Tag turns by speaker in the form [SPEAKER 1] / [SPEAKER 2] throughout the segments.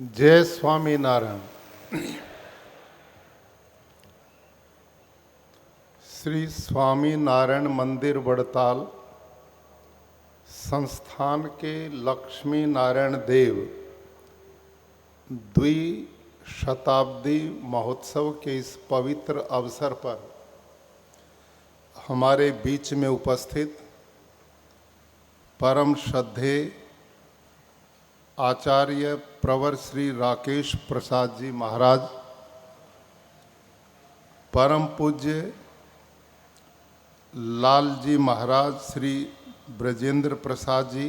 [SPEAKER 1] जय स्वामी नारायण। श्री स्वामी नारायण मंदिर वड़ताल संस्थान के लक्ष्मी नारायण देव द्विशताब्दी महोत्सव के इस पवित्र अवसर पर हमारे बीच में उपस्थित परम श्रद्धेय आचार्य प्रवर श्री राकेश प्रसाद जी महाराज, परम पूज्य लाल जी महाराज श्री ब्रजेंद्र प्रसाद जी,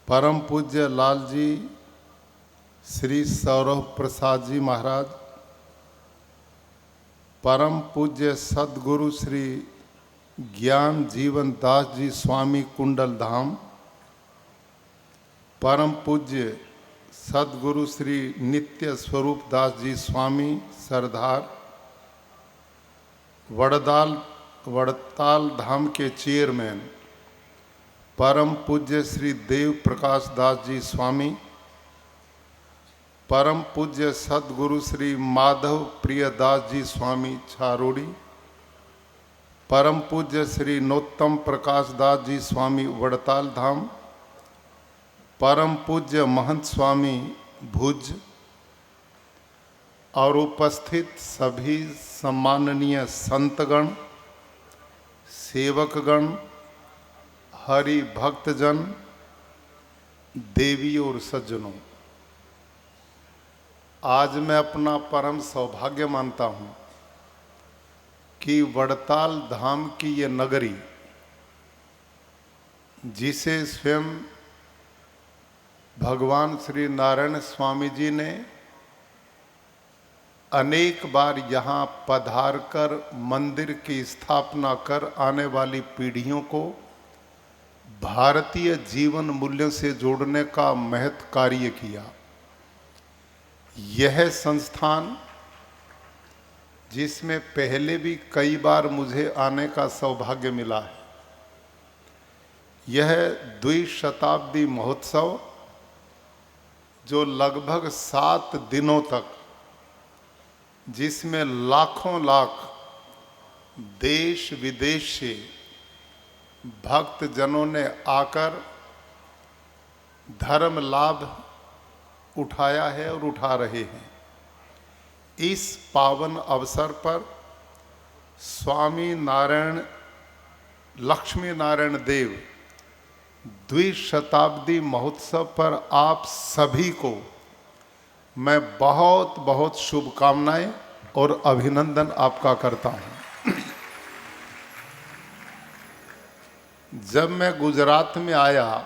[SPEAKER 1] परम पूज्य लाल जी श्री सौरभ प्रसाद जी महाराज, परम पूज्य सद्गुरु श्री ज्ञान जीवन दास जी स्वामी कुंडल धाम, परम पूज्य सद्गुरु श्री नित्य स्वरूप दास जी स्वामी सरदार, वड़ताल धाम के चेयरमैन परम पूज्य श्री देव प्रकाश दास जी स्वामी, परम पूज्य सद्गुरु श्री माधव प्रियदास जी स्वामी छारोड़ी, परम पूज्य श्री नोत्तम प्रकाश दास जी स्वामी वड़ताल धाम, परम पूज्य महंत स्वामी भुज और उपस्थित सभी सम्माननीय संतगण, सेवकगण, हरि भक्तजन, देवी और सज्जनों, आज मैं अपना परम सौभाग्य मानता हूँ कि वड़ताल धाम की ये नगरी, जिसे स्वयं भगवान श्री नारायण स्वामी जी ने अनेक बार यहाँ पधारकर मंदिर की स्थापना कर आने वाली पीढ़ियों को भारतीय जीवन मूल्यों से जोड़ने का महत् कार्य किया। यह संस्थान, जिसमें पहले भी कई बार मुझे आने का सौभाग्य मिला है, यह द्विशताब्दी महोत्सव जो लगभग 7 दिनों तक, जिसमें लाखों लाख देश विदेश से भक्त जनों ने आकर धर्म लाभ उठाया है और उठा रहे हैं, इस पावन अवसर पर स्वामी नारायण लक्ष्मी नारायण देव द्विशताब्दी महोत्सव पर आप सभी को मैं बहुत बहुत शुभकामनाएं और अभिनंदन आपका करता हूं। जब मैं गुजरात में आया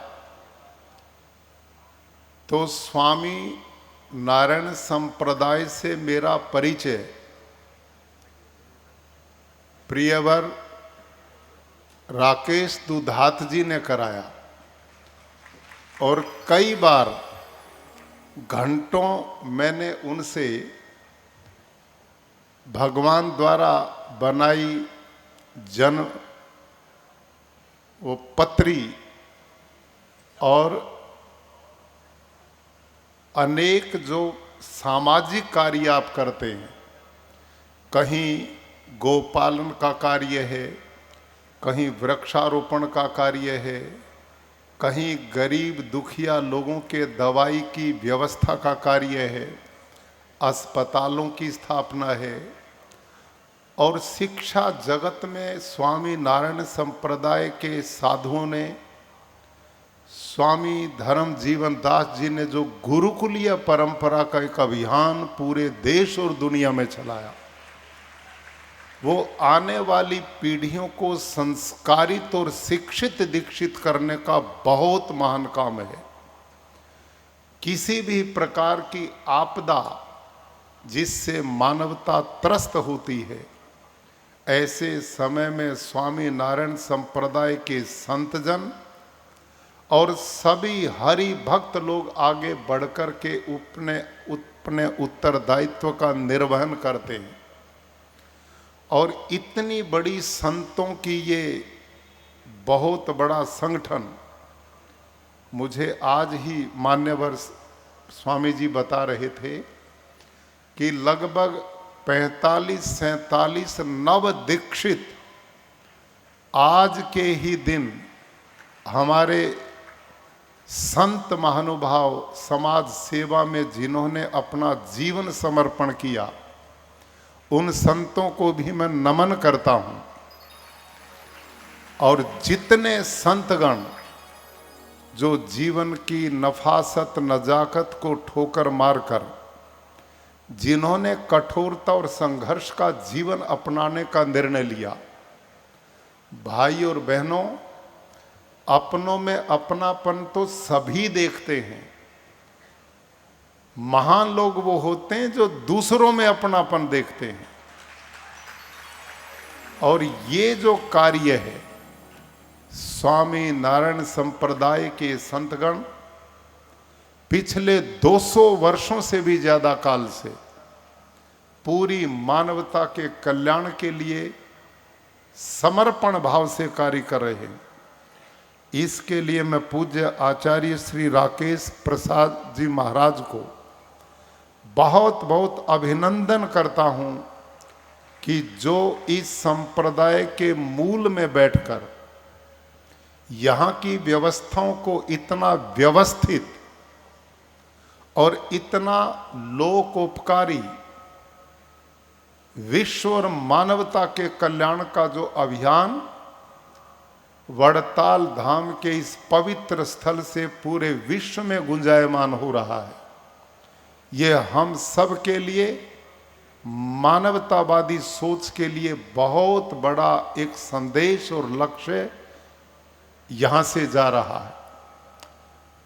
[SPEAKER 1] तो स्वामी नारायण संप्रदाय से मेरा परिचय प्रियवर राकेश दुधात जी ने कराया और कई बार घंटों मैंने उनसे भगवान द्वारा बनाई वो पत्री और अनेक जो सामाजिक कार्य आप करते हैं, कहीं गोपालन का कार्य है, कहीं वृक्षारोपण का कार्य है, कहीं गरीब दुखिया लोगों के दवाई की व्यवस्था का कार्य है, अस्पतालों की स्थापना है, और शिक्षा जगत में स्वामी नारायण संप्रदाय के साधुओं ने, स्वामी धर्म जीवन दास जी ने जो गुरुकुलीय परंपरा का एक अभियान पूरे देश और दुनिया में चलाया, वो आने वाली पीढ़ियों को संस्कारित और शिक्षित दीक्षित करने का बहुत महान काम है। किसी भी प्रकार की आपदा जिससे मानवता त्रस्त होती है, ऐसे समय में स्वामी नारायण संप्रदाय के संतजन और सभी हरि भक्त लोग आगे बढ़कर के अपने उत्तरदायित्व का निर्वहन करते हैं। और इतनी बड़ी संतों की ये बहुत बड़ा संगठन मुझे आज ही मान्यवर स्वामी जी बता रहे थे कि लगभग 45-47 नव दीक्षित आज के ही दिन हमारे संत महानुभाव समाज सेवा में जिन्होंने अपना जीवन समर्पण किया, उन संतों को भी मैं नमन करता हूं। और जितने संतगण जो जीवन की नफासत नजाकत को ठोकर मारकर जिन्होंने कठोरता और संघर्ष का जीवन अपनाने का निर्णय लिया, भाई और बहनों, अपनों में अपनापन तो सभी देखते हैं। महान लोग वो होते हैं जो दूसरों में अपनापन देखते हैं। और ये जो कार्य है, स्वामी नारायण संप्रदाय के संतगण पिछले 200 वर्षों से भी ज्यादा काल से पूरी मानवता के कल्याण के लिए समर्पण भाव से कार्य कर रहे हैं। इसके लिए मैं पूज्य आचार्य श्री राकेश प्रसाद जी महाराज को बहुत बहुत अभिनंदन करता हूं कि जो इस संप्रदाय के मूल में बैठकर यहाँ की व्यवस्थाओं को इतना व्यवस्थित और इतना लोकोपकारी विश्व और मानवता के कल्याण का जो अभियान वड़ताल धाम के इस पवित्र स्थल से पूरे विश्व में गुंजायमान हो रहा है, ये हम सब के लिए मानवतावादी सोच के लिए बहुत बड़ा एक संदेश और लक्ष्य यहां से जा रहा है।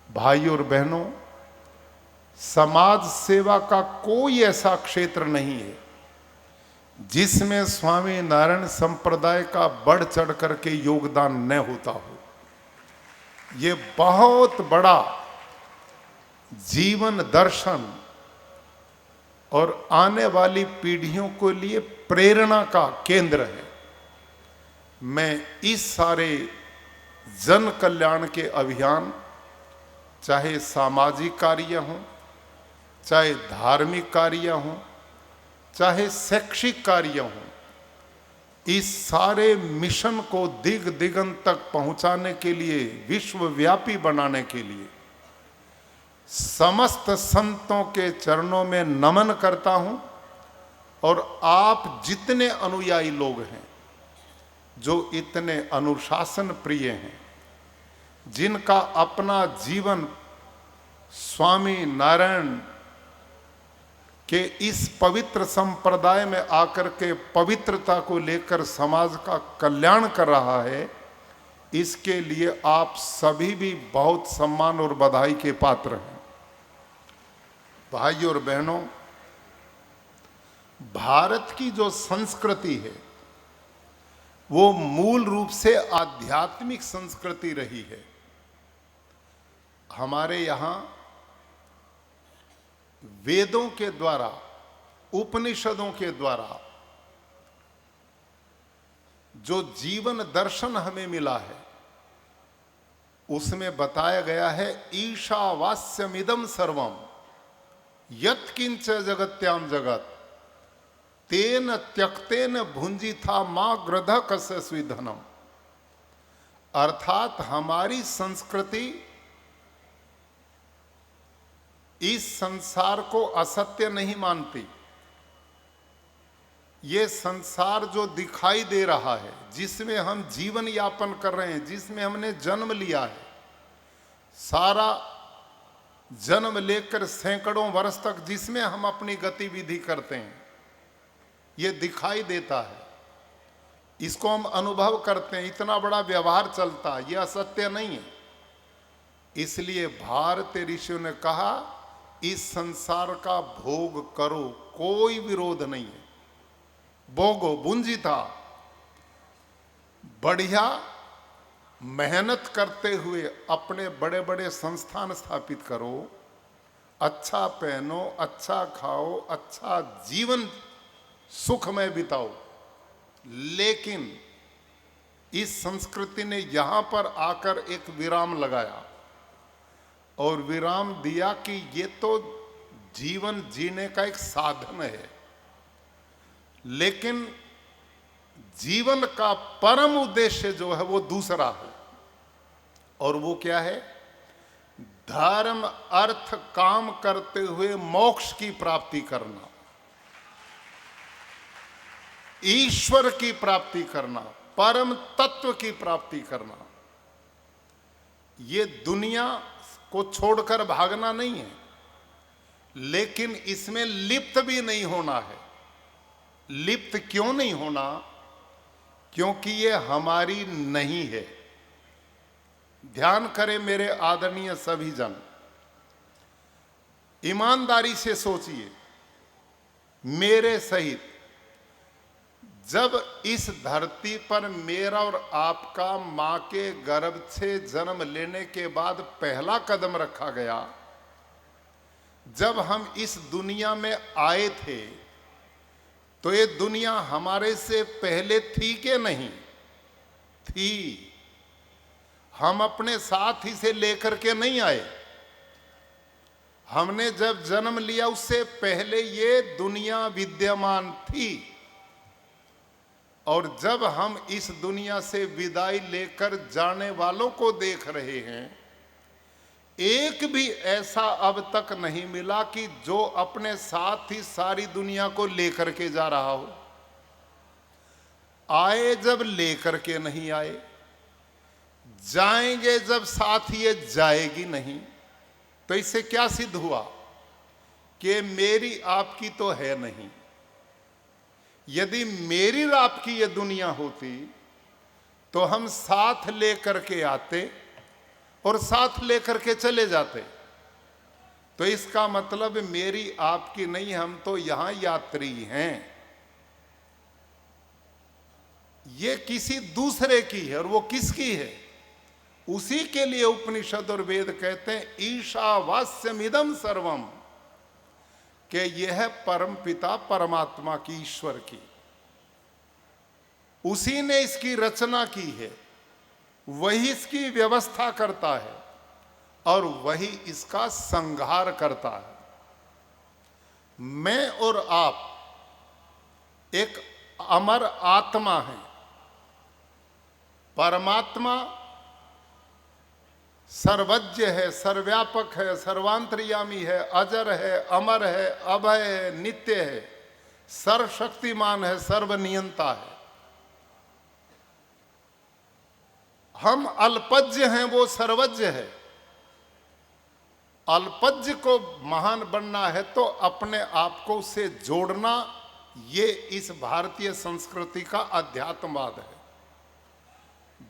[SPEAKER 1] भाई और बहनों, समाज सेवा का कोई ऐसा क्षेत्र नहीं है जिसमें स्वामी नारायण संप्रदाय का बढ़ चढ़ करके योगदान न होता हो। ये बहुत बड़ा जीवन दर्शन और आने वाली पीढ़ियों के लिए प्रेरणा का केंद्र है। मैं इस सारे जन कल्याण के अभियान, चाहे सामाजिक कार्य हों, चाहे धार्मिक कार्य हों, चाहे शैक्षिक कार्य हों, इस सारे मिशन को दिग दिगंत तक पहुंचाने के लिए, विश्वव्यापी बनाने के लिए समस्त संतों के चरणों में नमन करता हूं। और आप जितने अनुयायी लोग हैं, जो इतने अनुशासन प्रिय हैं, जिनका अपना जीवन स्वामी नारायण के इस पवित्र संप्रदाय में आकर के पवित्रता को लेकर समाज का कल्याण कर रहा है, इसके लिए आप सभी भी बहुत सम्मान और बधाई के पात्र हैं। भाई और बहनों, भारत की जो संस्कृति है वो मूल रूप से आध्यात्मिक संस्कृति रही है। हमारे यहाँ वेदों के द्वारा, उपनिषदों के द्वारा जो जीवन दर्शन हमें मिला है, उसमें बताया गया है ईशावास्यमिदं सर्वम यत्किंच जगत्याम जगत तेन त्यक्तेन भुंजिथा मां गृध कस्य स्विधनम। अर्थात हमारी संस्कृति इस संसार को असत्य नहीं मानती। ये संसार जो दिखाई दे रहा है, जिसमें हम जीवन यापन कर रहे हैं, जिसमें हमने जन्म लिया है, सारा जन्म लेकर सैकड़ों वर्ष तक जिसमें हम अपनी गतिविधि करते हैं, ये दिखाई देता है, इसको हम अनुभव करते हैं, इतना बड़ा व्यवहार चलता है, ये असत्य नहीं है। इसलिए भारतीय ऋषियों ने कहा इस संसार का भोग करो, कोई विरोध नहीं है, भोगो बुंजिता, बढ़िया मेहनत करते हुए अपने बड़े बड़े संस्थान स्थापित करो, अच्छा पहनो, अच्छा खाओ, अच्छा जीवन सुखमय बिताओ। लेकिन इस संस्कृति ने यहां पर आकर एक विराम लगाया और विराम दिया कि ये तो जीवन जीने का एक साधन है, लेकिन जीवन का परम उद्देश्य जो है वो दूसरा है। और वो क्या है? धर्म अर्थ काम करते हुए मोक्ष की प्राप्ति करना, ईश्वर की प्राप्ति करना, परम तत्व की प्राप्ति करना। ये दुनिया को छोड़कर भागना नहीं है, लेकिन इसमें लिप्त भी नहीं होना है। लिप्त क्यों नहीं होना? क्योंकि ये हमारी नहीं है। ध्यान करें मेरे आदरणीय सभी जन, ईमानदारी से सोचिए मेरे सहित, जब इस धरती पर मेरा और आपका मां के गर्भ से जन्म लेने के बाद पहला कदम रखा गया, जब हम इस दुनिया में आए थे, तो ये दुनिया हमारे से पहले थी कि नहीं थी? हम अपने साथ ही से लेकर के नहीं आए। हमने जब जन्म लिया उससे पहले ये दुनिया विद्यमान थी, और जब हम इस दुनिया से विदाई लेकर जाने वालों को देख रहे हैं, एक भी ऐसा अब तक नहीं मिला कि जो अपने साथ ही सारी दुनिया को लेकर के जा रहा हो। आए जब लेकर के नहीं आए, जाएंगे जब साथ ये जाएगी नहीं। तो इससे क्या सिद्ध हुआ? कि मेरी आपकी तो है नहीं। यदि मेरी और आपकी ये दुनिया होती तो हम साथ लेकर के आते और साथ लेकर के चले जाते। तो इसका मतलब मेरी आपकी नहीं, हम तो यहां यात्री हैं। ये किसी दूसरे की है, और वो किसकी है? उसी के लिए उपनिषद और वेद कहते हैं ईशावास्यमिदं सर्वम, कि यह है परम पिता परमात्मा की, ईश्वर की। उसी ने इसकी रचना की है, वही इसकी व्यवस्था करता है और वही इसका संहार करता है। मैं और आप एक अमर आत्मा हैं। परमात्मा सर्वज्ञ है, सर्वव्यापक है, सर्वांतर्यामी है, अजर है, अमर है, अभय है, नित्य है, सर्वशक्तिमान है, सर्वनियंता है। हम अल्पज्ञ हैं, वो सर्वज्ञ है। अल्पज्ञ को महान बनना है तो अपने आप को उससे जोड़ना, ये इस भारतीय संस्कृति का अध्यात्मवाद है।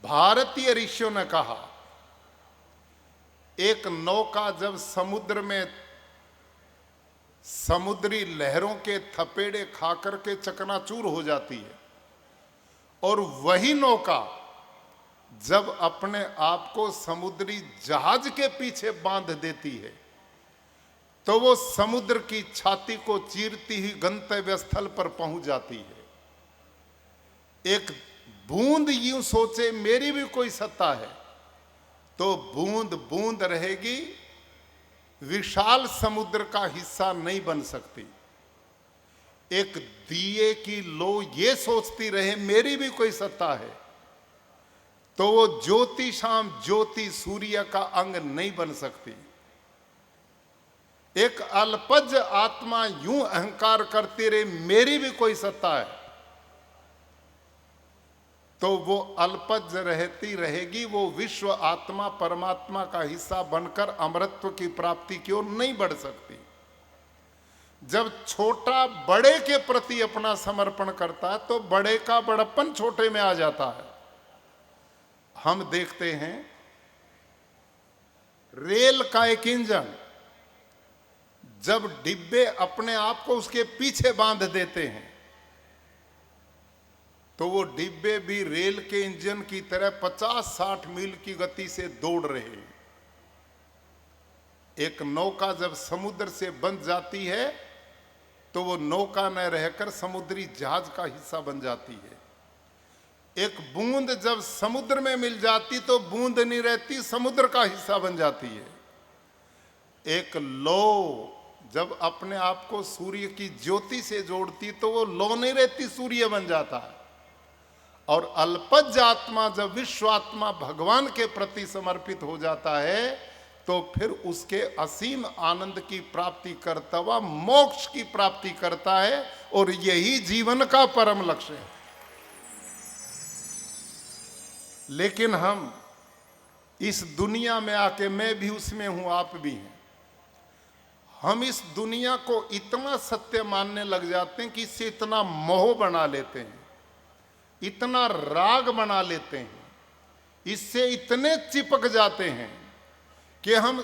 [SPEAKER 1] भारतीय ऋषियों ने कहा, एक नौका जब समुद्र में समुद्री लहरों के थपेड़े खाकर के चकनाचूर हो जाती है, और वही नौका जब अपने आप को समुद्री जहाज के पीछे बांध देती है, तो वो समुद्र की छाती को चीरती ही गंतव्य स्थल पर पहुंच जाती है। एक बूंद यूं सोचे मेरी भी कोई सत्ता है, तो बूंद बूंद रहेगी, विशाल समुद्र का हिस्सा नहीं बन सकती। एक दिए की लो ये सोचती रहे मेरी भी कोई सत्ता है, तो वो ज्योति शाम ज्योति सूर्य का अंग नहीं बन सकती। एक अल्पज्ञ आत्मा यूं अहंकार करती रहे मेरी भी कोई सत्ता है, तो वो अल्पज्ञ रहती रहेगी, वो विश्व आत्मा परमात्मा का हिस्सा बनकर अमरत्व की प्राप्ति की ओर नहीं बढ़ सकती। जब छोटा बड़े के प्रति अपना समर्पण करता है तो बड़े का बड़प्पन छोटे में आ जाता है। हम देखते हैं रेल का एक इंजन, जब डिब्बे अपने आप को उसके पीछे बांध देते हैं, तो वो डिब्बे भी रेल के इंजन की तरह 50-60 मील की गति से दौड़ रहे हैं। एक नौका जब समुद्र से बंध जाती है तो वो नौका न रहकर समुद्री जहाज का हिस्सा बन जाती है। एक बूंद जब समुद्र में मिल जाती तो बूंद नहीं रहती, समुद्र का हिस्सा बन जाती है। एक लो जब अपने आप को सूर्य की ज्योति से जोड़ती तो वो लो नहीं रहती, सूर्य बन जाता है। और अल्पज्य आत्मा जब विश्व आत्मा भगवान के प्रति समर्पित हो जाता है तो फिर उसके असीम आनंद की प्राप्ति करता हुआ मोक्ष की प्राप्ति करता है, और यही जीवन का परम लक्ष्य है। लेकिन हम इस दुनिया में आके, मैं भी उसमें हूं, आप भी हैं, हम इस दुनिया को इतना सत्य मानने लग जाते हैं कि इससे इतना मोह बना लेते हैं, इतना राग बना लेते हैं, इससे इतने चिपक जाते हैं कि हम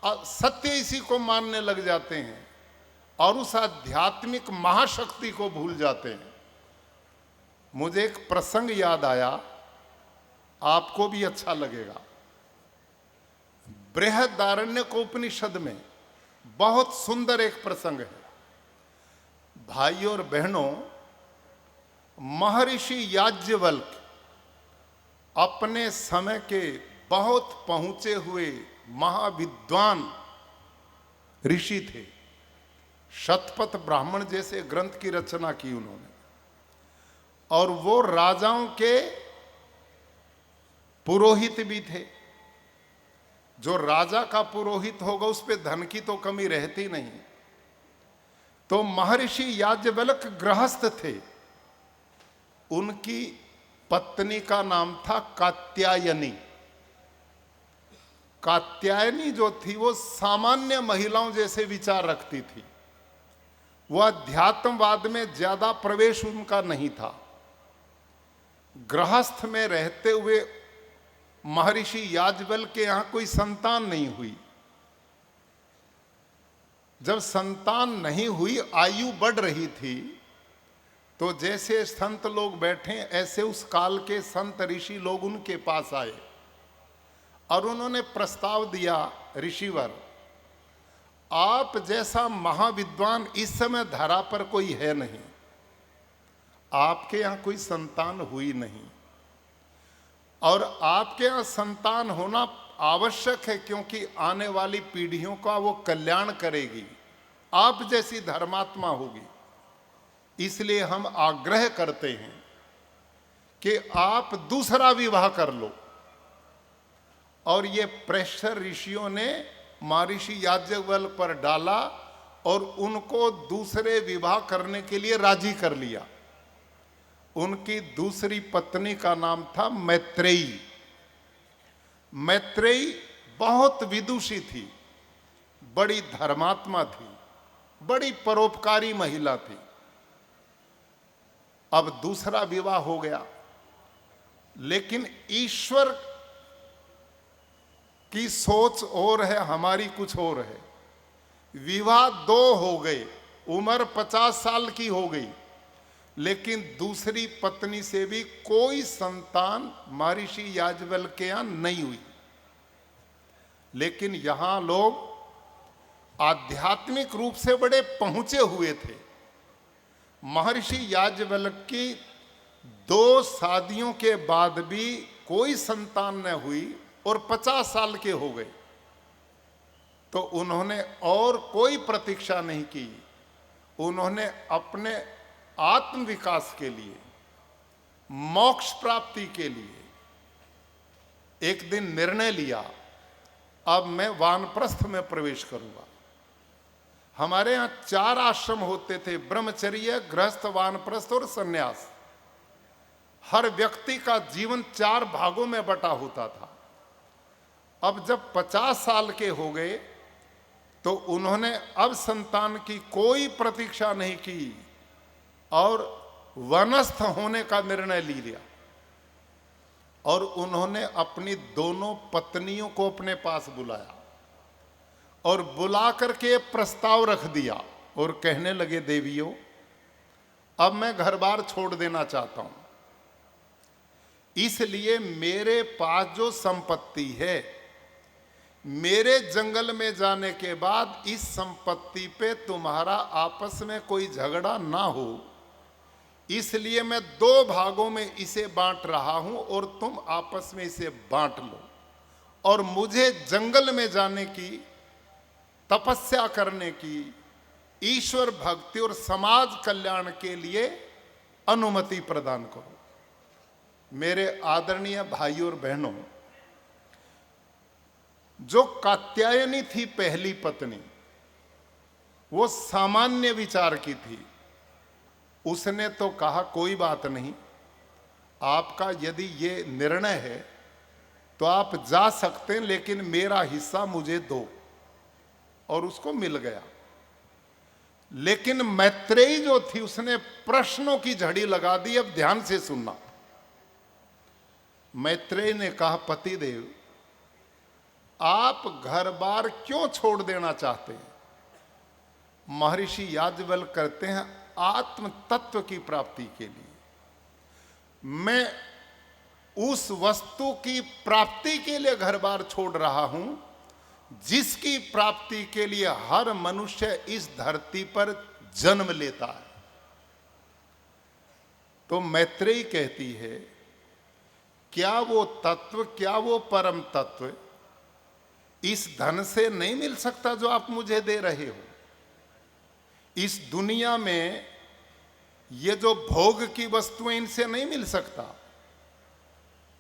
[SPEAKER 1] सत्य इसी को मानने लग जाते हैं और उस आध्यात्मिक महाशक्ति को भूल जाते हैं। मुझे एक प्रसंग याद आया, आपको भी अच्छा लगेगा। बृहदारण्यकोपनिषद में बहुत सुंदर एक प्रसंग है। भाइयों और बहनों, महर्षि याज्ञवल्क्य अपने समय के बहुत पहुंचे हुए महाविद्वान ऋषि थे। शतपथ ब्राह्मण जैसे ग्रंथ की रचना की उन्होंने, और वो राजाओं के पुरोहित भी थे। जो राजा का पुरोहित होगा उस पे धन की तो कमी रहती नहीं। तो महर्षि याज्ञवल्क्य गृहस्थ थे। उनकी पत्नी का नाम था कात्यायनी। कात्यायनी जो थी वो सामान्य महिलाओं जैसे विचार रखती थी। वह अध्यात्मवाद में ज्यादा प्रवेश उनका नहीं था। गृहस्थ में रहते हुए महर्षि याज्ञवल्क्य के यहां कोई संतान नहीं हुई। जब संतान नहीं हुई, आयु बढ़ रही थी, तो जैसे संत लोग बैठे ऐसे उस काल के संत ऋषि लोग उनके पास आए और उन्होंने प्रस्ताव दिया, ऋषिवर, आप जैसा महाविद्वान इस समय धरा पर कोई है नहीं, आपके यहां कोई संतान हुई नहीं, और आपके यहां संतान होना आवश्यक है क्योंकि आने वाली पीढ़ियों का वो कल्याण करेगी, आप जैसी धर्मात्मा होगी। इसलिए हम आग्रह करते हैं कि आप दूसरा विवाह कर लो। और ये प्रेशर ऋषियों ने महर्षि याज्ञवल्क्य पर डाला और उनको दूसरे विवाह करने के लिए राजी कर लिया। उनकी दूसरी पत्नी का नाम था मैत्रेयी। मैत्रेयी बहुत विदुषी थी, बड़ी धर्मात्मा थी, बड़ी परोपकारी महिला थी। अब दूसरा विवाह हो गया, लेकिन ईश्वर की सोच और है, हमारी कुछ और है। विवाह दो हो गए, उम्र 50 साल की हो गई, लेकिन दूसरी पत्नी से भी कोई संतान महर्षि याज्ञवल्क्य के यहां नहीं हुई। लेकिन यहां लोग आध्यात्मिक रूप से बड़े पहुंचे हुए थे। महर्षि याज्ञवल्क्य की 2 शादियों के बाद भी कोई संतान न हुई और 50 साल के हो गए, तो उन्होंने और कोई प्रतीक्षा नहीं की। उन्होंने अपने आत्म विकास के लिए, मोक्ष प्राप्ति के लिए एक दिन निर्णय लिया, अब मैं वानप्रस्थ में प्रवेश करूंगा। हमारे यहां 4 आश्रम होते थे, ब्रह्मचर्य, गृहस्थ, वानप्रस्थ और सन्यास। हर व्यक्ति का जीवन 4 भागों में बटा होता था। अब जब 50 साल के हो गए तो उन्होंने अब संतान की कोई प्रतीक्षा नहीं की और वनस्थ होने का निर्णय ले लिया। और उन्होंने अपनी दोनों पत्नियों को अपने पास बुलाया और बुला करके प्रस्ताव रख दिया और कहने लगे, देवियों, अब मैं घर बार छोड़ देना चाहता हूं, इसलिए मेरे पास जो संपत्ति है, मेरे जंगल में जाने के बाद इस संपत्ति पे तुम्हारा आपस में कोई झगड़ा ना हो, इसलिए मैं 2 भागों में इसे बांट रहा हूं और तुम आपस में इसे बांट लो। और मुझे जंगल में जाने की तपस्या करने की, ईश्वर भक्ति और समाज कल्याण के लिए अनुमति प्रदान करो। मेरे आदरणीय भाइयों और बहनों, जो कात्यायनी थी पहली पत्नी, वो सामान्य विचार की थी। उसने तो कहा कोई बात नहीं, आपका यदि ये निर्णय है तो आप जा सकते हैं, लेकिन मेरा हिस्सा मुझे दो, और उसको मिल गया। लेकिन मैत्रेयी जो थी उसने प्रश्नों की झड़ी लगा दी। अब ध्यान से सुनना। मैत्रेयी ने कहा, पतिदेव आप घर बार क्यों छोड़ देना चाहते हैं? महर्षि याज्ञवल्क्य कहते हैं, आत्म तत्व की प्राप्ति के लिए मैं उस वस्तु की प्राप्ति के लिए घर बार छोड़ रहा हूं जिसकी प्राप्ति के लिए हर मनुष्य इस धरती पर जन्म लेता है। तो मैत्रेयी कहती है, क्या वो तत्व, क्या वो परम तत्व इस धन से नहीं मिल सकता जो आप मुझे दे रहे हो? इस दुनिया में ये जो भोग की वस्तुएं, इनसे नहीं मिल सकता।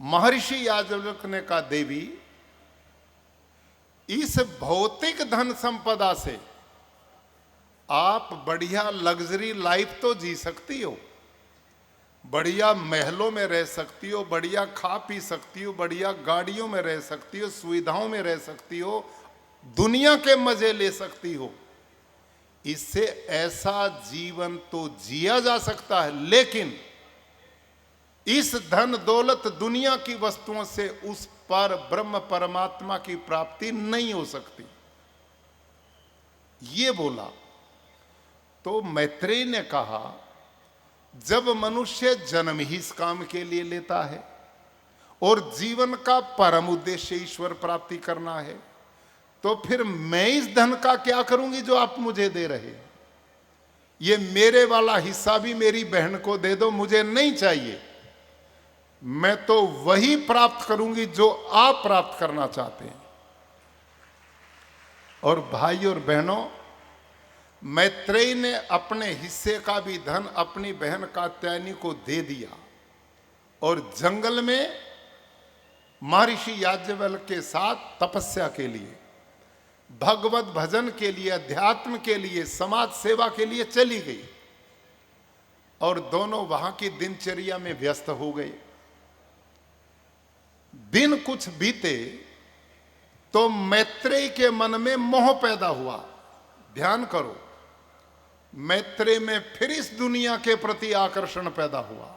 [SPEAKER 1] महर्षि याज्ञवल्क्य ने कहा, देवी इस भौतिक धन संपदा से आप बढ़िया लग्जरी लाइफ तो जी सकती हो, बढ़िया महलों में रह सकती हो, बढ़िया खा पी सकती हो, बढ़िया गाड़ियों में रह सकती हो, सुविधाओं में रह सकती हो, दुनिया के मजे ले सकती हो। इससे ऐसा जीवन तो जिया जा सकता है, लेकिन इस धन दौलत दुनिया की वस्तुओं से उस पर ब्रह्म परमात्मा की प्राप्ति नहीं हो सकती। ये बोला तो मैत्रेयी ने कहा, जब मनुष्य जन्म ही इस काम के लिए लेता है और जीवन का परम उद्देश्य ईश्वर प्राप्ति करना है, तो फिर मैं इस धन का क्या करूंगी जो आप मुझे दे रहे हैं? ये मेरे वाला हिस्सा भी मेरी बहन को दे दो, मुझे नहीं चाहिए। मैं तो वही प्राप्त करूंगी जो आप प्राप्त करना चाहते हैं। और भाई और बहनों, मैत्रेयी ने अपने हिस्से का भी धन अपनी बहन कात्यायनी को दे दिया और जंगल में महर्षि याज्ञवल्क्य के साथ तपस्या के लिए, भगवत भजन के लिए, अध्यात्म के लिए, समाज सेवा के लिए चली गई। और दोनों वहां की दिनचर्या में व्यस्त हो गए। दिन कुछ बीते तो मैत्रेयी के मन में मोह पैदा हुआ। ध्यान करो, मैत्रेयी में फिर इस दुनिया के प्रति आकर्षण पैदा हुआ।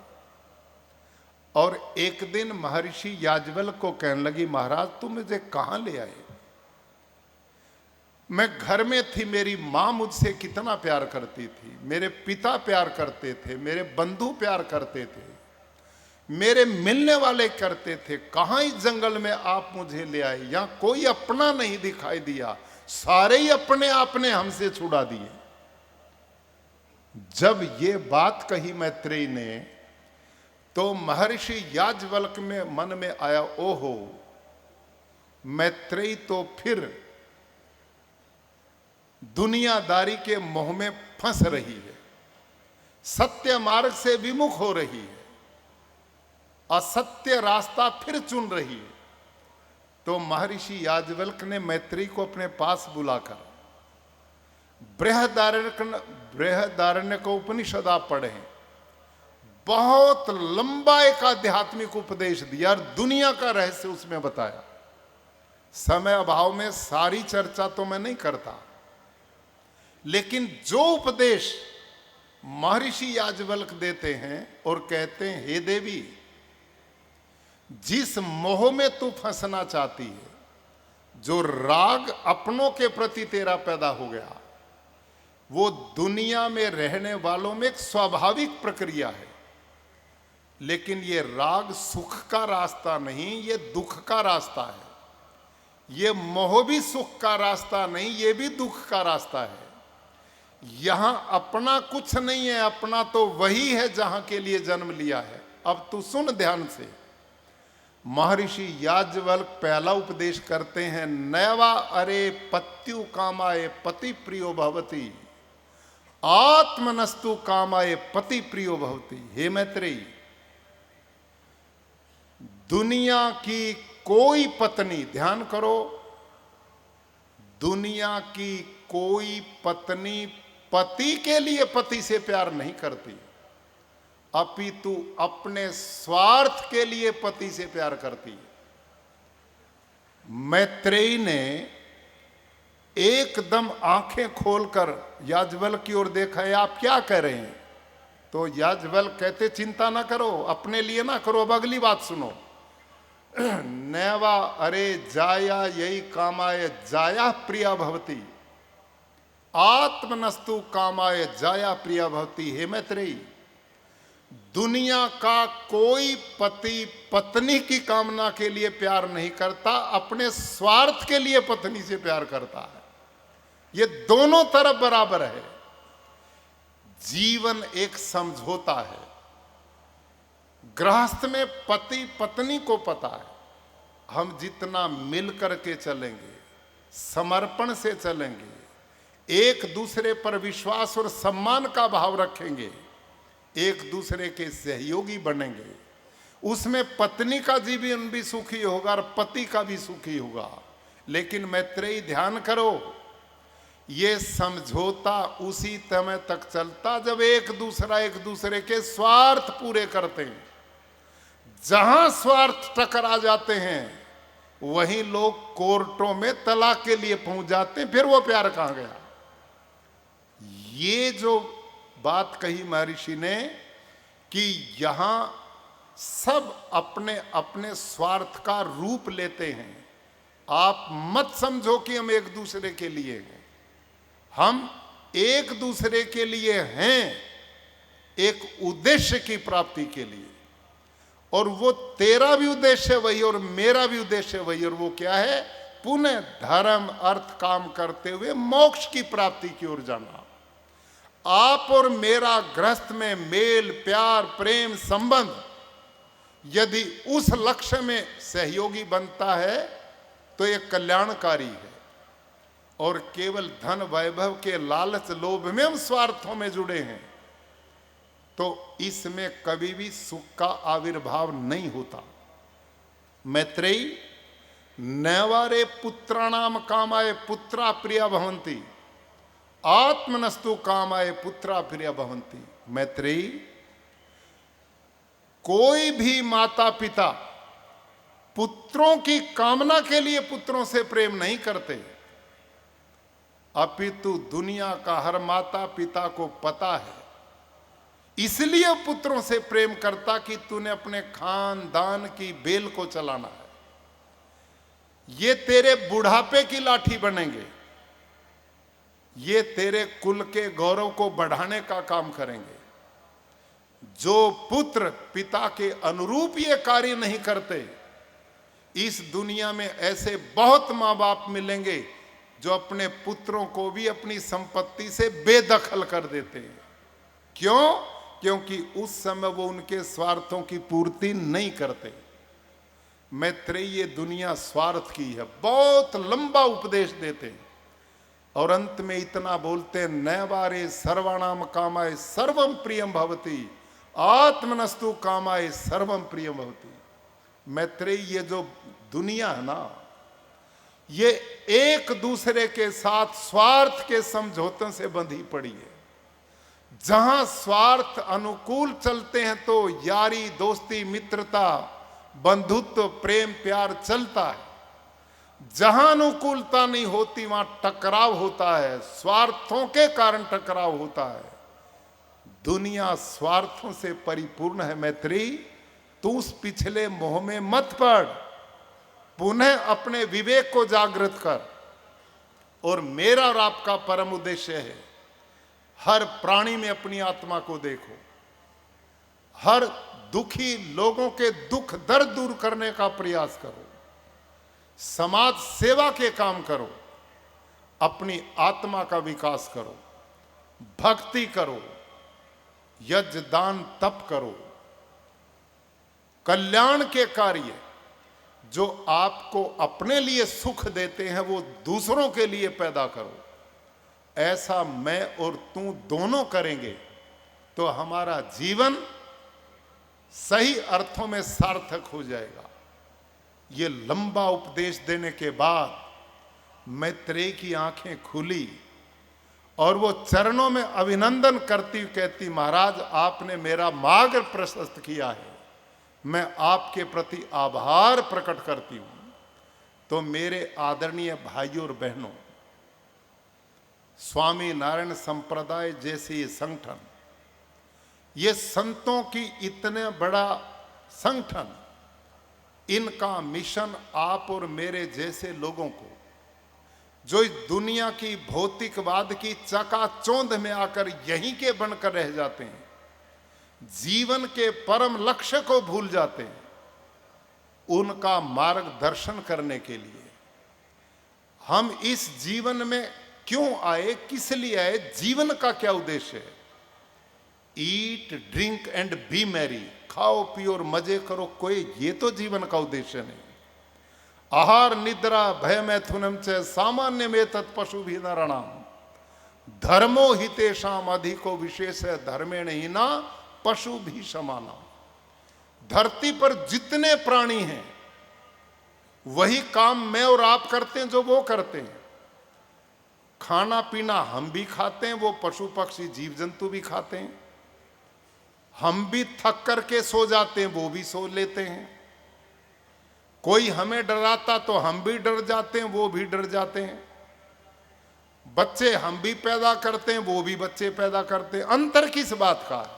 [SPEAKER 1] और एक दिन महर्षि याज्ञवल्क्य को कहने लगी, महाराज तुम मुझे कहां ले आए? मैं घर में थी, मेरी मां मुझसे कितना प्यार करती थी, मेरे पिता प्यार करते थे, मेरे बंधु प्यार करते थे, मेरे मिलने वाले करते थे। कहां इस जंगल में आप मुझे ले आए? यहां कोई अपना नहीं दिखाई दिया, सारे ही अपने आपने हमसे छुड़ा दिए। जब ये बात कही मैत्रेयी ने, तो महर्षि याज्ञवल्क्य में मन में आया, ओहो मैत्रेयी तो फिर दुनियादारी के मोह में फंस रही है, सत्य मार्ग से विमुख हो रही है, असत्य रास्ता फिर चुन रही है। तो महर्षि याज्ञवल्क्य ने मैत्रेयी को अपने पास बुलाकर बृहदारण्य को उपनिषद आप पढ़े हैं, बहुत लंबा एक आध्यात्मिक उपदेश दिया और दुनिया का रहस्य उसमें बताया। समय अभाव में सारी चर्चा तो मैं नहीं करता, लेकिन जो उपदेश महर्षि याज्ञवल्क्य देते हैं और कहते हैं, हे देवी जिस मोह में तू फंसना चाहती है, जो राग अपनों के प्रति तेरा पैदा हो गया, वो दुनिया में रहने वालों में एक स्वाभाविक प्रक्रिया है। लेकिन ये राग सुख का रास्ता नहीं, ये दुख का रास्ता है। ये मोह भी सुख का रास्ता नहीं, ये भी दुख का रास्ता है। यहां अपना कुछ नहीं है, अपना तो वही है जहां के लिए जन्म लिया है। अब तू सुन ध्यान से, महर्षि याज्ञवल्क्य पहला उपदेश करते हैं, नैवा अरे पत्यु कामाय पति प्रियो भवति, आत्मनस्तु कामाय पति प्रियो भवति। हे मैत्रेयी, दुनिया की कोई पत्नी, ध्यान करो, दुनिया की कोई पत्नी पति के लिए पति से प्यार नहीं करती, अपितु अपने स्वार्थ के लिए पति से प्यार करती है। मैत्रेयी ने एकदम आंखें खोलकर याज्ञवल्क्य की ओर देखा है, आप क्या कह रहे हैं? तो याज्ञवल्क्य कहते, चिंता ना करो, अपने लिए ना करो, अब अगली बात सुनो। नैवा अरे जाया यही कामाय जाया प्रिया भवती, आत्मनस्तु कामाय जाया प्रिया भवती। हे मैत्रेयी, दुनिया का कोई पति पत्नी की कामना के लिए प्यार नहीं करता, अपने स्वार्थ के लिए पत्नी से प्यार करता है। ये दोनों तरफ बराबर है। जीवन एक समझौता है। गृहस्थ में पति पत्नी को पता है, हम जितना मिल करके चलेंगे, समर्पण से चलेंगे, एक दूसरे पर विश्वास और सम्मान का भाव रखेंगे, एक दूसरे के सहयोगी बनेंगे, उसमें पत्नी का जीवन भी सुखी होगा और पति का भी सुखी होगा। लेकिन मैत्रेयी ध्यान करो, ये समझौता उसी समय तक चलता जब एक दूसरे के स्वार्थ पूरे करते हैं। जहां स्वार्थ टकरा जाते हैं वहीं लोग कोर्टों में तलाक के लिए पहुंच जाते हैं, फिर वो प्यार कहां गया। ये जो बात कही महर्षि ने कि यहां सब अपने अपने स्वार्थ का रूप लेते हैं, आप मत समझो कि हम एक दूसरे के लिए हैं। हम एक दूसरे के लिए हैं एक उद्देश्य की प्राप्ति के लिए, और वो तेरा भी उद्देश्य वही और मेरा भी उद्देश्य वही, और वो क्या है? पुनः धर्म अर्थ काम करते हुए मोक्ष की प्राप्ति की ओर जाना। आप और मेरा गृहस्थ में मेल प्यार प्रेम संबंध यदि उस लक्ष्य में सहयोगी बनता है तो ये कल्याणकारी है। और केवल धन वैभव के लालच लोभ में हम स्वार्थों में जुड़े हैं तो इसमें कभी भी सुख का आविर्भाव नहीं होता। मैत्रेयी, नैवारे पुत्राणाम कामाय पुत्रा प्रिया भवन्ति, आत्मनस्तु कामाय पुत्रा प्रिया भवन्ति। मैत्रेयी, कोई भी माता पिता पुत्रों की कामना के लिए पुत्रों से प्रेम नहीं करते, अपितु दुनिया का हर माता पिता को पता है, इसलिए पुत्रों से प्रेम करता कि तूने अपने खानदान की बेल को चलाना है, ये तेरे बुढ़ापे की लाठी बनेंगे, ये तेरे कुल के गौरव को बढ़ाने का काम करेंगे। जो पुत्र पिता के अनुरूप ये कार्य नहीं करते, इस दुनिया में ऐसे बहुत माँ बाप मिलेंगे जो अपने पुत्रों को भी अपनी संपत्ति से बेदखल कर देते हैं। क्यों? क्योंकि उस समय वो उनके स्वार्थों की पूर्ति नहीं करते। मैत्रेयी, ये दुनिया स्वार्थ की है। बहुत लंबा उपदेश देते हैं और अंत में इतना बोलते हैं, नैवारे सर्वाणाम कामाय सर्वम प्रियम भवति, आत्मनस्तु कामाय सर्वम प्रियम भवति। मैत्रेयी, ये जो दुनिया है ना, ये एक दूसरे के साथ स्वार्थ के समझौतों से बंधी पड़ी है। जहां स्वार्थ अनुकूल चलते हैं तो यारी दोस्ती मित्रता बंधुत्व प्रेम प्यार चलता है, जहां अनुकूलता नहीं होती वहां टकराव होता है, स्वार्थों के कारण टकराव होता है। दुनिया स्वार्थों से परिपूर्ण है। मैत्रेयी, तू उस पिछले मोह में मत पड़, पुनः अपने विवेक को जागृत कर। और मेरा और आपका परम उद्देश्य है, हर प्राणी में अपनी आत्मा को देखो, हर दुखी लोगों के दुख दर्द दूर करने का प्रयास करो, समाज सेवा के काम करो, अपनी आत्मा का विकास करो, भक्ति करो, यज्ञ दान तप करो, कल्याण के कार्य जो आपको अपने लिए सुख देते हैं वो दूसरों के लिए पैदा करो। ऐसा मैं और तू दोनों करेंगे तो हमारा जीवन सही अर्थों में सार्थक हो जाएगा। ये लंबा उपदेश देने के बाद मैत्रेयी की आंखें खुली और वो चरणों में अभिनंदन करती कहती, महाराज आपने मेरा मार्ग प्रशस्त किया है, मैं आपके प्रति आभार प्रकट करती हूं। तो मेरे आदरणीय भाइयों और बहनों, स्वामी नारायण संप्रदाय जैसे ये संगठन, ये संतों की इतने बड़ा संगठन, इनका मिशन आप और मेरे जैसे लोगों को जो इस दुनिया की भौतिकवाद की चकाचौंध में आकर यहीं के बनकर रह जाते हैं, जीवन के परम लक्ष्य को भूल जाते हैं, उनका मार्गदर्शन करने के लिए हम इस जीवन में क्यों आए, किस लिए आए, जीवन का क्या उद्देश्य है। Eat drink and B Mary, खाओ पियो और मजे करो, कोई ये तो जीवन का उद्देश्य नहीं। आहार निद्रा भय मैथुनम च सामान्य में तत्पशु भी नरणाम धर्मो हितेषाम अधिको विशेष धर्मेण ही ना पशु भी समाना। धरती पर जितने प्राणी हैं वही काम मैं और आप करते हैं जो वो करते हैं। खाना पीना हम भी खाते हैं, वो पशु पक्षी जीव जंतु भी खाते हैं। हम भी थक करके सो जाते हैं, वो भी सो लेते हैं। कोई हमें डराता तो हम भी डर जाते हैं, वो भी डर जाते हैं। बच्चे हम भी पैदा करते हैं, वो भी बच्चे पैदा करते हैं। अंतर किस बात का है?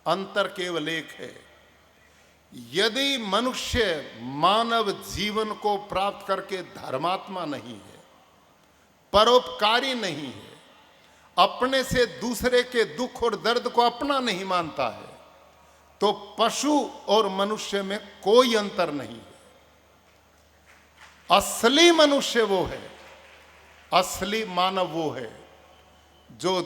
[SPEAKER 1] अंतर केवल एक है, यदि मनुष्य मानव जीवन को प्राप्त करके धर्मात्मा नहीं है, परोपकारी नहीं है, अपने से दूसरे के दुख और दर्द को अपना नहीं मानता है, तो पशु और मनुष्य में कोई अंतर नहीं है। असली मनुष्य वो है, असली मानव वो है जो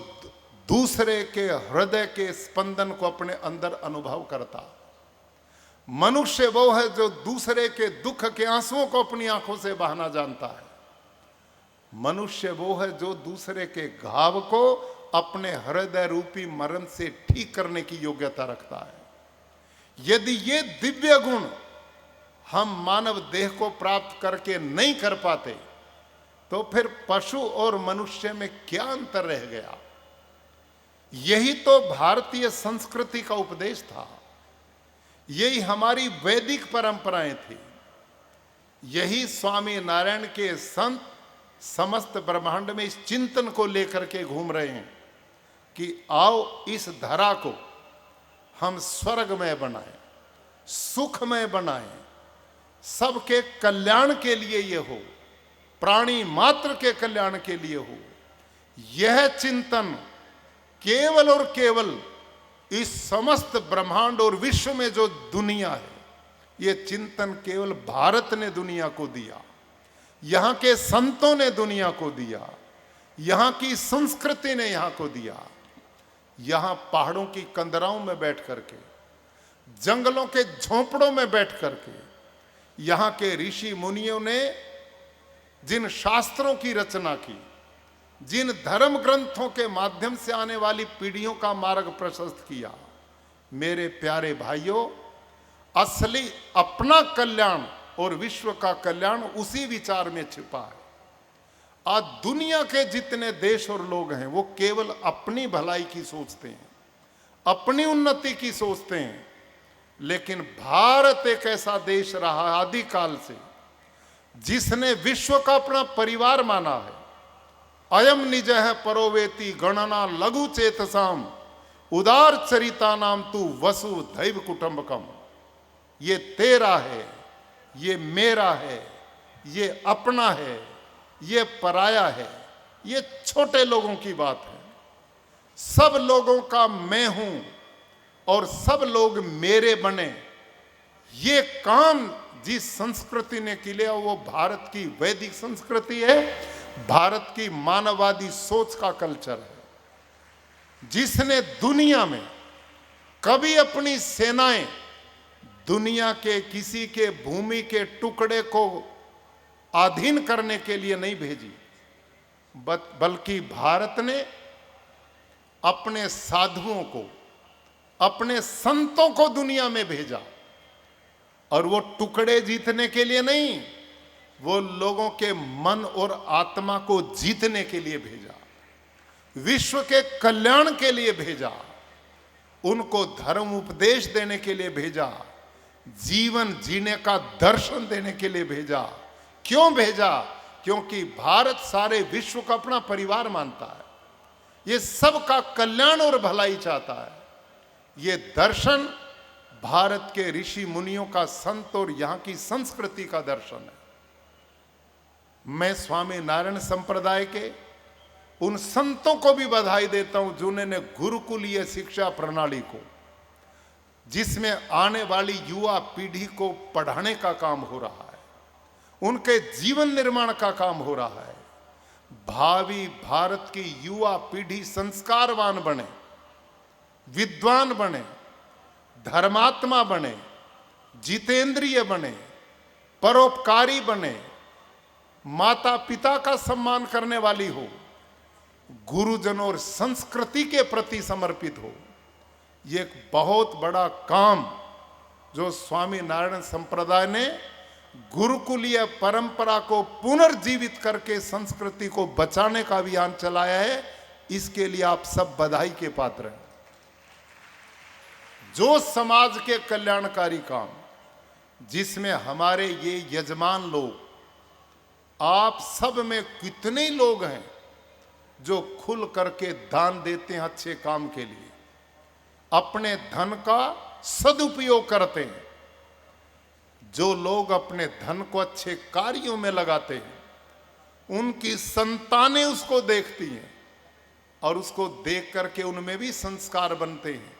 [SPEAKER 1] दूसरे के हृदय के स्पंदन को अपने अंदर अनुभव करता। मनुष्य वो है जो दूसरे के दुख के आंसुओं को अपनी आंखों से बहाना जानता है। मनुष्य वो है जो दूसरे के घाव को अपने हृदय रूपी मरण से ठीक करने की योग्यता रखता है। यदि ये दिव्य गुण हम मानव देह को प्राप्त करके नहीं कर पाते तो फिर पशु और मनुष्य में क्या अंतर रह गया? यही तो भारतीय संस्कृति का उपदेश था, यही हमारी वैदिक परंपराएं थी। यही स्वामी नारायण के संत समस्त ब्रह्मांड में इस चिंतन को लेकर के घूम रहे हैं कि आओ इस धरा को हम स्वर्गमय बनाएं, सुखमय बनाएं, सबके कल्याण के लिए ये हो, प्राणी मात्र के कल्याण के लिए हो। यह चिंतन केवल और केवल इस समस्त ब्रह्मांड और विश्व में जो दुनिया है, ये चिंतन केवल भारत ने दुनिया को दिया, यहां के संतों ने दुनिया को दिया, यहां की संस्कृति ने यहां को दिया। यहां पहाड़ों की कंदराओं में बैठ करके, जंगलों के झोंपड़ों में बैठ करके, यहां के ऋषि मुनियों ने जिन शास्त्रों की रचना की, जिन धर्म ग्रंथों के माध्यम से आने वाली पीढ़ियों का मार्ग प्रशस्त किया, मेरे प्यारे भाइयों, असली अपना कल्याण और विश्व का कल्याण उसी विचार में छिपा है। आज दुनिया के जितने देश और लोग हैं वो केवल अपनी भलाई की सोचते हैं, अपनी उन्नति की सोचते हैं, लेकिन भारत एक ऐसा देश रहा आदिकाल से जिसने विश्व का अपना परिवार माना है। अयम निजः परोवेति गणना लघु चेतसाम उदार चरिता नाम तू वसुधैव कुटुंबकम। ये तेरा है, ये मेरा है, ये अपना है, ये पराया है, ये छोटे लोगों की बात है। सब लोगों का मैं हूं और सब लोग मेरे बने, ये काम जिस संस्कृति ने किया वो भारत की वैदिक संस्कृति है, भारत की मानववादी सोच का कल्चर है, जिसने दुनिया में कभी अपनी सेनाएं दुनिया के किसी के भूमि के टुकड़े को अधीन करने के लिए नहीं भेजी, बल्कि भारत ने अपने साधुओं को, अपने संतों को दुनिया में भेजा। और वो टुकड़े जीतने के लिए नहीं, वो लोगों के मन और आत्मा को जीतने के लिए भेजा, विश्व के कल्याण के लिए भेजा, उनको धर्म उपदेश देने के लिए भेजा, जीवन जीने का दर्शन देने के लिए भेजा। क्यों भेजा? क्योंकि भारत सारे विश्व का अपना परिवार मानता है, ये सबका कल्याण और भलाई चाहता है। ये दर्शन भारत के ऋषि मुनियों का, संत और यहाँ की संस्कृति का दर्शन है। मैं स्वामी नारायण संप्रदाय के उन संतों को भी बधाई देता हूं जिन्होंने गुरुकुलीय शिक्षा प्रणाली को, जिसमें आने वाली युवा पीढ़ी को पढ़ाने का काम हो रहा है, उनके जीवन निर्माण का काम हो रहा है। भावी भारत की युवा पीढ़ी संस्कारवान बने, विद्वान बने, धर्मात्मा बने, जितेंद्रिय बने, परोपकारी बने, माता पिता का सम्मान करने वाली हो, गुरुजनों और संस्कृति के प्रति समर्पित हो। ये एक बहुत बड़ा काम जो स्वामी नारायण संप्रदाय ने गुरुकुलीय परंपरा को पुनर्जीवित करके संस्कृति को बचाने का अभियान चलाया है, इसके लिए आप सब बधाई के पात्र हैं। जो समाज के कल्याणकारी काम, जिसमें हमारे ये यजमान लोग, आप सब में कितने ही लोग हैं जो खुल करके दान देते हैं अच्छे काम के लिए, अपने धन का सदुपयोग करते हैं। जो लोग अपने धन को अच्छे कार्यों में लगाते हैं, उनकी संतानें उसको देखती हैं और उसको देख करके उनमें भी संस्कार बनते हैं।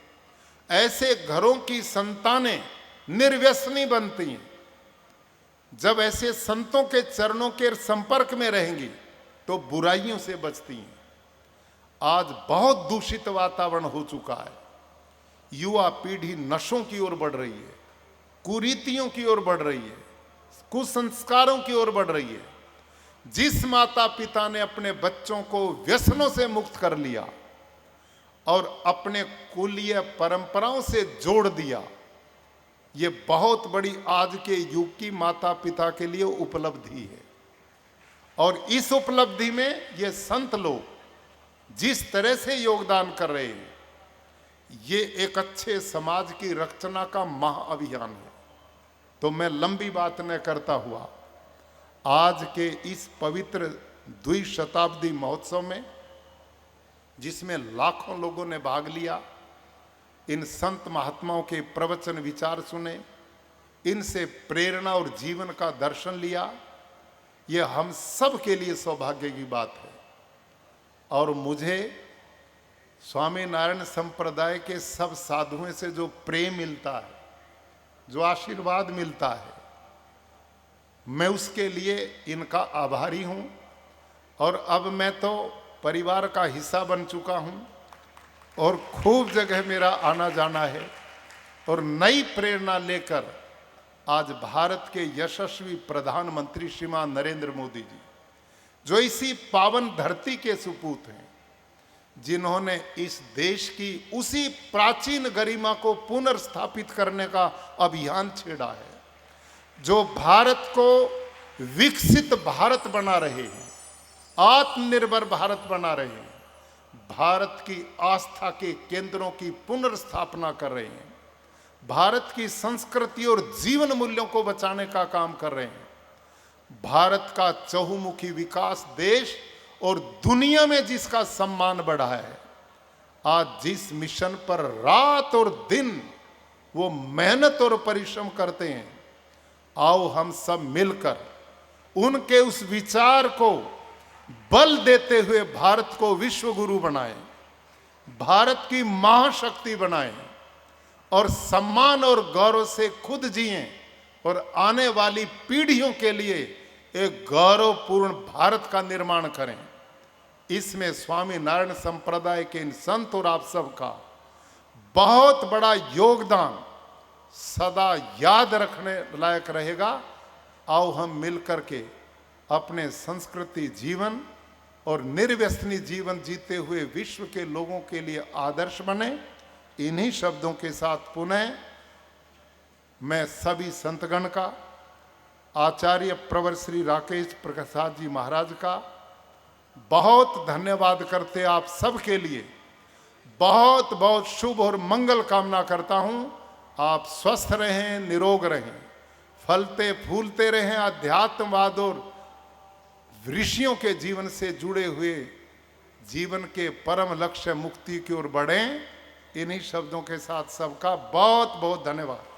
[SPEAKER 1] ऐसे घरों की संतानें निर्व्यसनी बनती हैं। जब ऐसे संतों के चरणों के संपर्क में रहेंगी तो बुराइयों से बचती हैं। आज बहुत दूषित वातावरण हो चुका है, युवा पीढ़ी नशों की ओर बढ़ रही है, कुरीतियों की ओर बढ़ रही है, कुसंस्कारों की ओर बढ़ रही है। जिस माता पिता ने अपने बच्चों को व्यसनों से मुक्त कर लिया और अपने कुलीय परंपराओं से जोड़ दिया, ये बहुत बड़ी आज के युग की माता पिता के लिए उपलब्धि है। और इस उपलब्धि में ये संत लोग जिस तरह से योगदान कर रहे हैं, ये एक अच्छे समाज की रचना का महाअभियान है। तो मैं लंबी बात न करता हुआ आज के इस पवित्र द्विशताब्दी महोत्सव में, जिसमें लाखों लोगों ने भाग लिया, इन संत महात्माओं के प्रवचन विचार सुने, इनसे प्रेरणा और जीवन का दर्शन लिया, ये हम सब के लिए सौभाग्य की बात है। और मुझे स्वामी नारायण संप्रदाय के सब साधुओं से जो प्रेम मिलता है, जो आशीर्वाद मिलता है, मैं उसके लिए इनका आभारी हूँ। और अब मैं तो परिवार का हिस्सा बन चुका हूँ और खूब जगह मेरा आना जाना है। और नई प्रेरणा लेकर आज भारत के यशस्वी प्रधानमंत्री श्रीमान नरेंद्र मोदी जी, जो इसी पावन धरती के सुपूत हैं, जिन्होंने इस देश की उसी प्राचीन गरिमा को पुनर्स्थापित करने का अभियान छेड़ा है, जो भारत को विकसित भारत बना रहे हैं, आत्मनिर्भर भारत बना रहे हैं, भारत की आस्था के केंद्रों की पुनर्स्थापना कर रहे हैं, भारत की संस्कृति और जीवन मूल्यों को बचाने का काम कर रहे हैं, भारत का चहुमुखी विकास देश और दुनिया में जिसका सम्मान बढ़ा है, आज जिस मिशन पर रात और दिन वो मेहनत और परिश्रम करते हैं, आओ हम सब मिलकर उनके उस विचार को बल देते हुए भारत को विश्व गुरु बनाएं, भारत की महाशक्ति बनाएं और सम्मान और गौरव से खुद जिएं और आने वाली पीढ़ियों के लिए एक गौरवपूर्ण भारत का निर्माण करें। इसमें स्वामी नारायण संप्रदाय के इन संत और आप सबका बहुत बड़ा योगदान सदा याद रखने लायक रहेगा। आओ हम मिलकर के अपने संस्कृति जीवन और निर्व्यसनी जीवन जीते हुए विश्व के लोगों के लिए आदर्श बने। इन्हीं शब्दों के साथ पुनः मैं सभी संतगण का, आचार्य प्रवर श्री राकेश प्रसाद जी महाराज का बहुत धन्यवाद करते आप सबके लिए बहुत बहुत शुभ और मंगल कामना करता हूं। आप स्वस्थ रहें, निरोग रहें, फलते फूलते रहें, अध्यात्मवाद और ऋषियों के जीवन से जुड़े हुए जीवन के परम लक्ष्य मुक्ति की ओर बढ़ें। इन्हीं शब्दों के साथ सबका बहुत बहुत धन्यवाद।